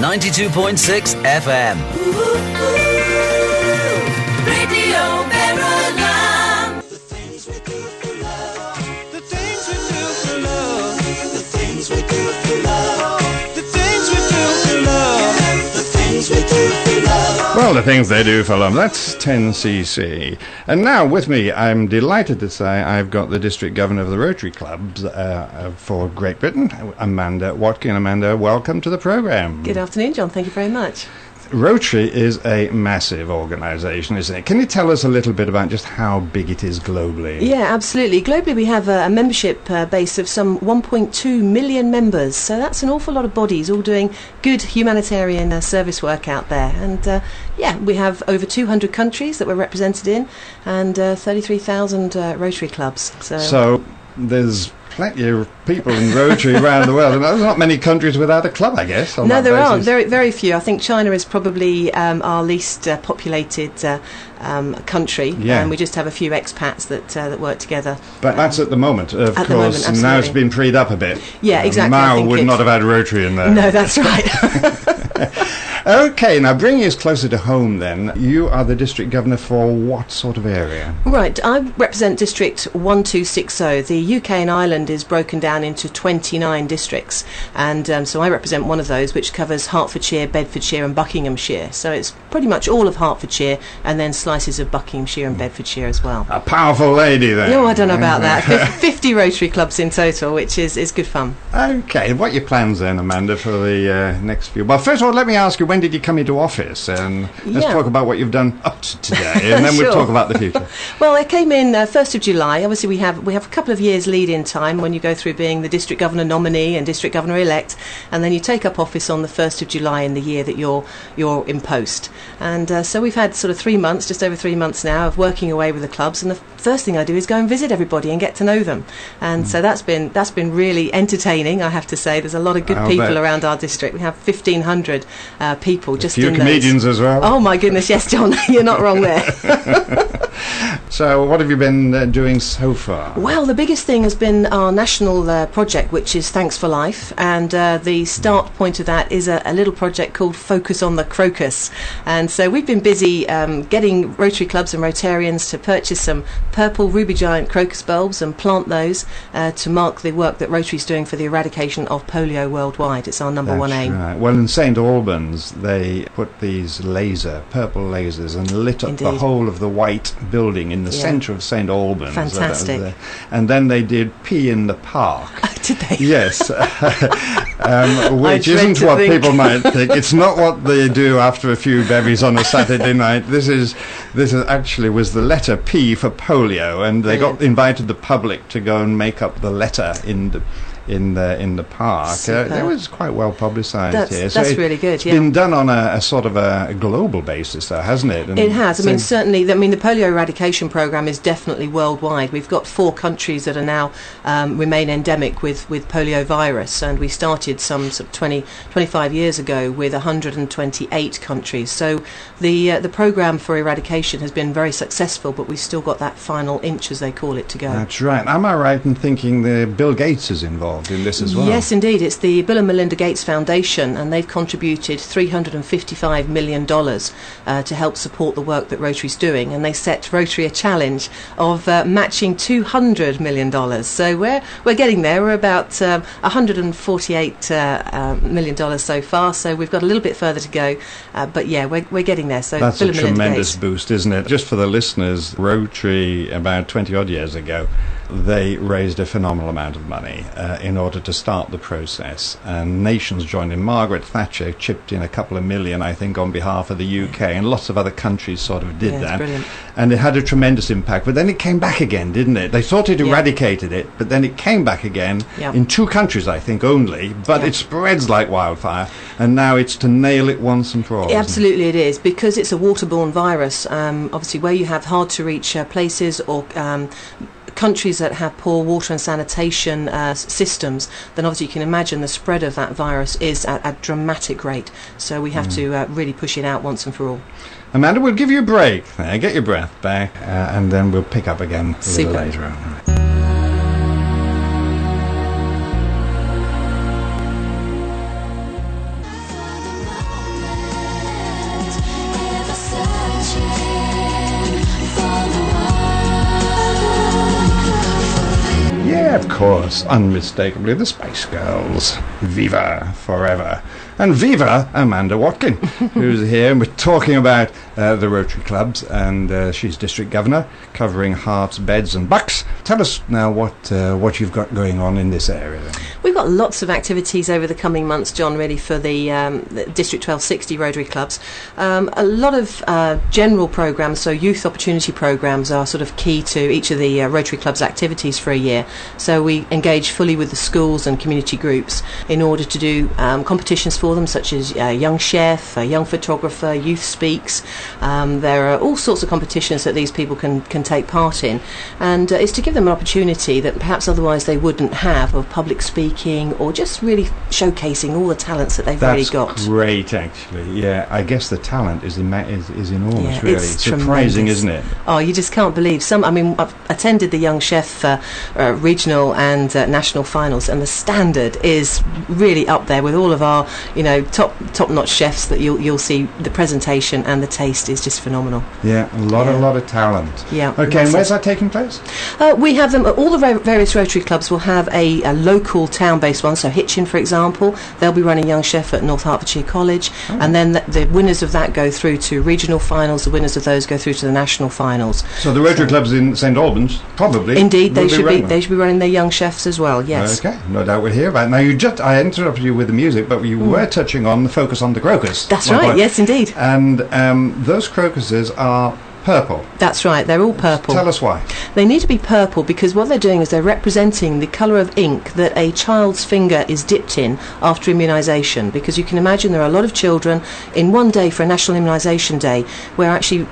92.6 FM. Radio Verulum. The things we do for love. The things we do for love. The things we do for love. The things we do for love. The things we do for love. Well, the things they do for love. That's 10cc. And now with me, I'm delighted to say I've got the District Governor of the Rotary Clubs for Great Britain, Amanda Watkin. Amanda, welcome to the programme. Good afternoon, John. Thank you very much. Rotary is a massive organisation, isn't it? Can you tell us a little bit about just how big it is globally? Yeah, absolutely. Globally, we have a membership base of some 1.2 million members. So that's an awful lot of bodies all doing good humanitarian service work out there. And yeah, we have over 200 countries that we're represented in and 33,000 Rotary clubs. So there's plenty of people in Rotary around the world, and there's not many countries without a club, I guess. No, there aren't. Very, very few. I think China is probably our least populated country, and we just have a few expats that work together. But that's at the moment, of course. The moment, now it's been freed up a bit. Yeah, exactly. Mao would not have had Rotary in there. No, that's right. Okay, now bringing us closer to home then, you are the District Governor for what sort of area? Right, I represent District 1260. The UK and Ireland is broken down into 29 districts, and so I represent one of those, which covers Hertfordshire, Bedfordshire and Buckinghamshire. So it's pretty much all of Hertfordshire and then slices of Buckinghamshire and Bedfordshire as well. A powerful lady then. No, I don't know about that. 50 Rotary clubs in total, which is good fun. Okay, what are your plans then, Amanda, for the next few? Well, first of all, let me ask you, when did you come into office? And let's talk about what you've done up to today, and then we'll talk about the future. Well, I came in 1st of July. Obviously, we have a couple of years lead-in time when you go through being the District Governor nominee and District Governor-elect, and then you take up office on the 1st of July in the year that you're in post. And so we've had sort of 3 months, just over 3 months now, of working away with the clubs, and the first thing I do is go and visit everybody and get to know them. And so that's been really entertaining, I have to say. There's a lot of good people around our district. We have 1,500 people just in those. A few comedians as well. Oh my goodness, yes, John, you're not wrong there. So what have you been doing so far? Well, the biggest thing has been our national project, which is Thanks for Life, and the start point of that is a little project called Focus on the Crocus. And so we've been busy getting Rotary clubs and Rotarians to purchase some purple ruby giant crocus bulbs and plant those to mark the work that Rotary's doing for the eradication of polio worldwide. It's our number one aim. Right. Well, in St Albans, they put these purple lasers, and lit up the whole of the white building in the centre of St Albans. Fantastic. And then they did Pee in the Park. Did they? Yes. Which isn't what people might think. It's not what they do after a few bevies on a Saturday night. This is actually was the letter P for polio, and they invited the public to go and make up the letter in the park. It was quite well publicised here. So that's really good. It's been done on a sort of a global basis, though, hasn't it? And it has. I mean, certainly. I mean, the polio eradication programme is definitely worldwide. We've got 4 countries that are now remain endemic with polio virus, and we started some 25 years ago with 128 countries. So the programme for eradication has been very successful, but we've still got that final inch, as they call it, to go. That's right. Am I right in thinking that Bill Gates is involved in this as well? Yes, indeed. It's the Bill and Melinda Gates Foundation, and they've contributed $355 million to help support the work that Rotary's doing, and they set Rotary a challenge of matching $200 million. So we're getting there. We're about $148 million so far, so we've got a little bit further to go, but yeah, we're getting there. So that's Bill a tremendous boost, isn't it? Just for the listeners, Rotary about 20 odd years ago, they raised a phenomenal amount of money in order to start the process, and nations joined in. Margaret Thatcher chipped in a couple of million, I think, on behalf of the UK, and lots of other countries sort of did that. Brilliant. And it had a tremendous impact, but then it came back again, didn't it? They thought it eradicated it, but then it came back again in 2 countries, I think, only, but it spreads like wildfire, and now it's to nail it once and for all. Absolutely it is, because it's a waterborne virus. Obviously, where you have hard to reach places or countries that have poor water and sanitation systems, then obviously you can imagine the spread of that virus is at a dramatic rate. So we have to really push it out once and for all. Amanda, we'll give you a break there, get your breath back, and then we'll pick up again a little later on. course, unmistakably, the Spice Girls. Viva forever. And viva Amanda Watkin, who's here, and we're talking about the Rotary clubs, and she's district governor, covering hearts, beds and bucks. Tell us now what you've got going on in this area then. We've got lots of activities over the coming months, John, really, for the District 1260 Rotary clubs. A lot of general programmes, so youth opportunity programmes, are sort of key to each of the Rotary clubs' activities for a year. So we engage fully with the schools and community groups in order to do competitions for them, such as Young Chef, Young Photographer, Youth Speaks. There are all sorts of competitions that these people can take part in, and it's to give them an opportunity that perhaps otherwise they wouldn't have, of public speaking or just really showcasing all the talents that they've really got. That's great, actually. Yeah, I guess the talent is enormous, yeah, really. It's surprising, isn't it? Oh, you just can't believe some. I mean, I've attended the Young Chef regional and national finals, and the standard is really up there with all of our, top-notch chefs that you'll see. The presentation and the taste is just phenomenal. Yeah, a lot of talent. Yeah. Okay, and where's that taking place? We have them. All the various Rotary clubs will have a local town-based one. So Hitchin, for example, they'll be running Young Chef at North Hertfordshire College, and then the winners of that go through to regional finals. The winners of those go through to the national finals. So the Rotary clubs in St Albans, probably. Indeed, they should be running their Young Chefs as well. Yes. Okay, no doubt we'll hear about it. Now, I interrupted you with the music, but you were touching on the focus on the crocus. That's right. Yes, indeed. And those crocuses are purple. That's right, they're all purple. Tell us why. They need to be purple because what they're doing is they're representing the colour of ink that a child's finger is dipped in after immunisation, because you can imagine there are a lot of children in one day for a National Immunisation Day. We're actually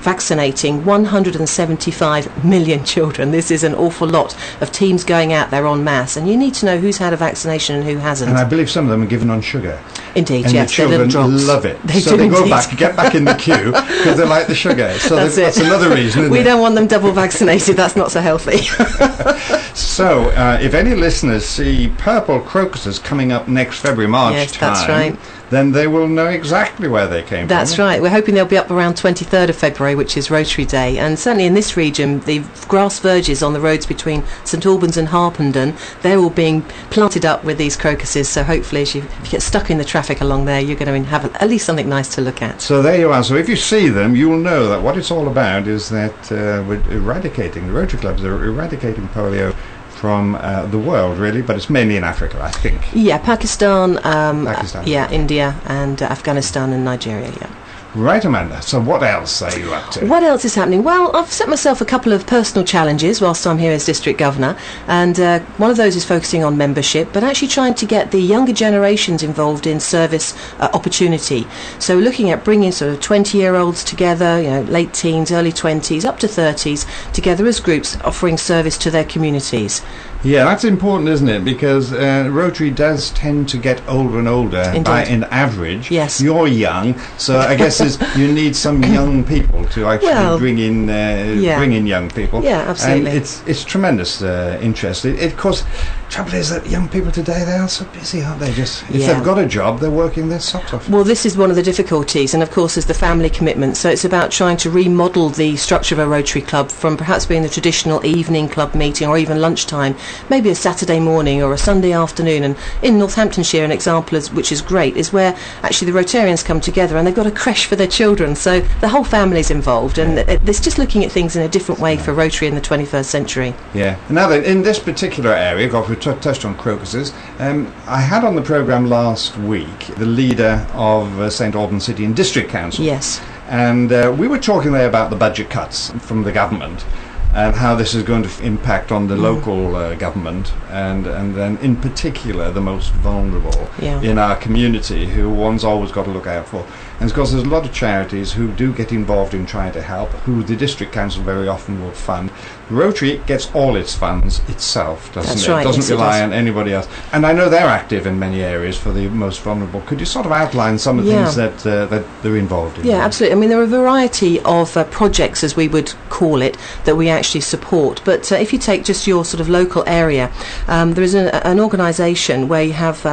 vaccinating 175 million children. This is an awful lot of teams going out there en masse, and you need to know who's had a vaccination and who hasn't. And I believe some of them are given on sugar. Indeed, and yes, the children love it. They go back, get back in the queue because they like the sugar. So that's another reason, isn't we don't want them double vaccinated. That's not so healthy. So, if any listeners see purple crocuses coming up next February, March time, that's right, then they will know exactly where they came from. That's right. We're hoping they'll be up around 23rd of February, which is Rotary Day. And certainly in this region, the grass verges on the roads between St Albans and Harpenden, they're all being planted up with these crocuses. So hopefully, if you get stuck in the traffic along there, you're going to have at least something nice to look at. So there you are. So if you see them, you'll know that what it's all about is that we're eradicating, the Rotary clubs are eradicating polio from the world, really, but it's mainly in Africa, I think. Yeah, Pakistan, yeah, India and Afghanistan and Nigeria, yeah. Right, Amanda. So what else are you up to? What else is happening? Well, I've set myself a couple of personal challenges whilst I'm here as District Governor, and one of those is focusing on membership, but actually trying to get the younger generations involved in service opportunity. So looking at bringing sort of 20-year-olds together, late teens, early 20s, up to 30s, together as groups offering service to their communities. Yeah, that's important, isn't it? Because Rotary does tend to get older and older in average. Yes. You're young, so I guess you need some young people to actually bring in young people. Yeah, absolutely. And it's tremendous interest. Of course, trouble is that young people today, they are so busy, aren't they? If they've got a job, they're working their socks off. Well, this is one of the difficulties, and of course there's the family commitment. So it's about trying to remodel the structure of a Rotary club from perhaps being the traditional evening club meeting or even lunchtime, maybe a Saturday morning or a Sunday afternoon. And in Northamptonshire, an example which is great is where actually the Rotarians come together and they've got a creche for their children, so the whole family's involved, and it's just looking at things in a different way for Rotary in the 21st century. Yeah. Now then, in this particular area, we touched on crocuses. I had on the programme last week the leader of St Albans City and District Council. Yes. And we were talking there about the budget cuts from the government and how this is going to impact on the local government and then in particular the most vulnerable in our community, who one's always got to look out for. And of course there's a lot of charities who do get involved in trying to help, who the District Council very often will fund. Rotary gets all its funds itself, doesn't it? Right. It doesn't rely on anybody else. And I know they're active in many areas for the most vulnerable. Could you sort of outline some of the things that they're involved in? Yeah, absolutely. I mean, there are a variety of projects, as we would call it, that we actually support. But if you take just your sort of local area, there is an organisation where you have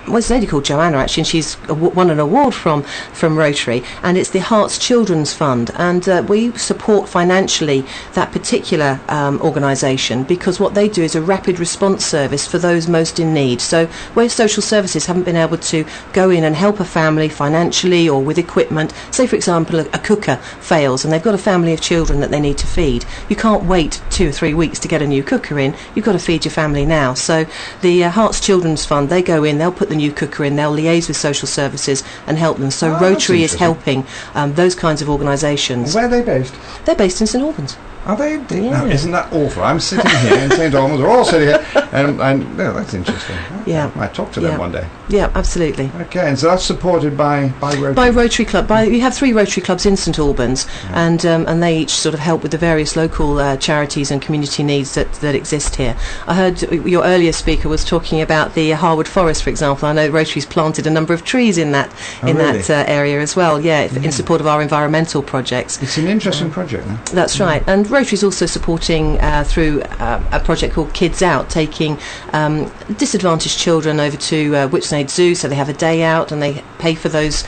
this lady called Joanna, actually, and she's won an award from Rotary, and it's the Hearts Children's Fund, and we support financially that particular organisation, because what they do is a rapid response service for those most in need. So where social services haven't been able to go in and help a family financially or with equipment, say for example a cooker fails and they've got a family of children that they need to feed, you can't wait 2 or 3 weeks to get a new cooker in. You've got to feed your family now. So the Hearts Children's Fund, they go in, they'll put the new cooker in, they'll liaise with social services and help them. So Rotary is helping those kinds of organisations. Where are they based? They're based in St Albans. Are they? Yeah. No, isn't that awful? I'm sitting here in St Albans. We're all sitting here, and no, that's interesting. Yeah, I might talk to them one day. Yeah, absolutely. Okay, and so that's supported by Rotary. By Rotary Club. We have 3 Rotary clubs in St Albans, and they each sort of help with the various local charities and community needs that exist here. I heard your earlier speaker was talking about the Harwood Forest, for example. I know Rotary's planted a number of trees in that that area as well. Yeah, in support of our environmental projects. It's an interesting project. No? That's right, and Rotary's also supporting through a project called Kids Out, taking disadvantaged children over to Whitsunade Zoo, so they have a day out and they pay for those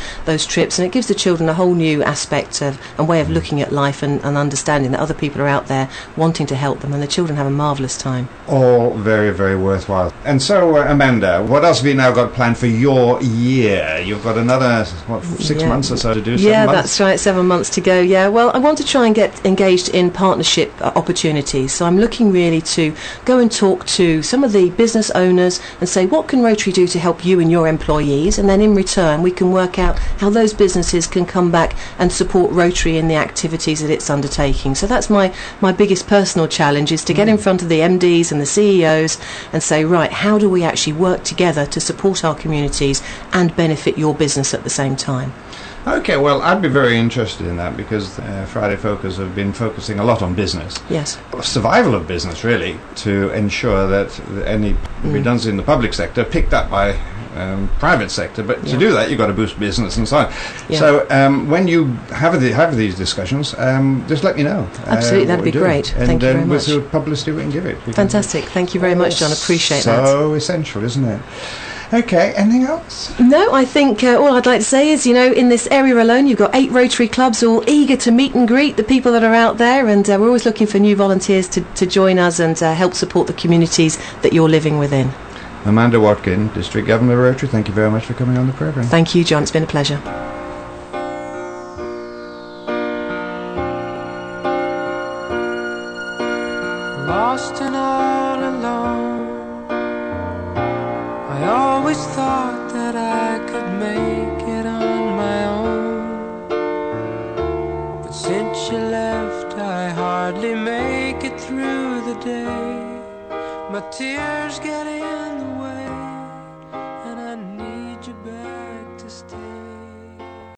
trips, and it gives the children a whole new aspect of and way of looking at life and understanding that other people are out there wanting to help them, and the children have a marvellous time. All very, very worthwhile. And so, Amanda, what else have you now got planned for your year? You've got another, 6 months or so to do? 7 months? That's right, 7 months to go. Yeah, well, I want to try and get engaged in partnership opportunities, so I'm looking really to go and talk to some of the business owners and say, what can Rotary do to help you and your employees, and then in return we can work out how those businesses can come back and support Rotary in the activities that it's undertaking. So that's my biggest personal challenge, is to get in front of the MDs and the CEOs and say, right, how do we actually work together to support our communities and benefit your business at the same time? Okay, well, I'd be very interested in that, because Friday Focus have been focusing a lot on business. Yes. Survival of business, really, to ensure that any redundancy in the public sector picked up by private sector. But to do that, you've got to boost business and so on. Yeah. So when you have these discussions, just let me know. Absolutely, that'd be great. Thank you very much. And with the publicity we can give it. Fantastic. Thank you very much, John. Appreciate that. So essential, isn't it? Okay, anything else? No, I think all I'd like to say is, in this area alone, you've got 8 Rotary clubs all eager to meet and greet the people that are out there, and we're always looking for new volunteers to join us and help support the communities that you're living within. Amanda Watkin, District Governor of Rotary, thank you very much for coming on the programme. Thank you, John. It's been a pleasure. Lost and all alone, I always thought that I could make it on my own, but since you left I hardly make it through the day. My tears get in the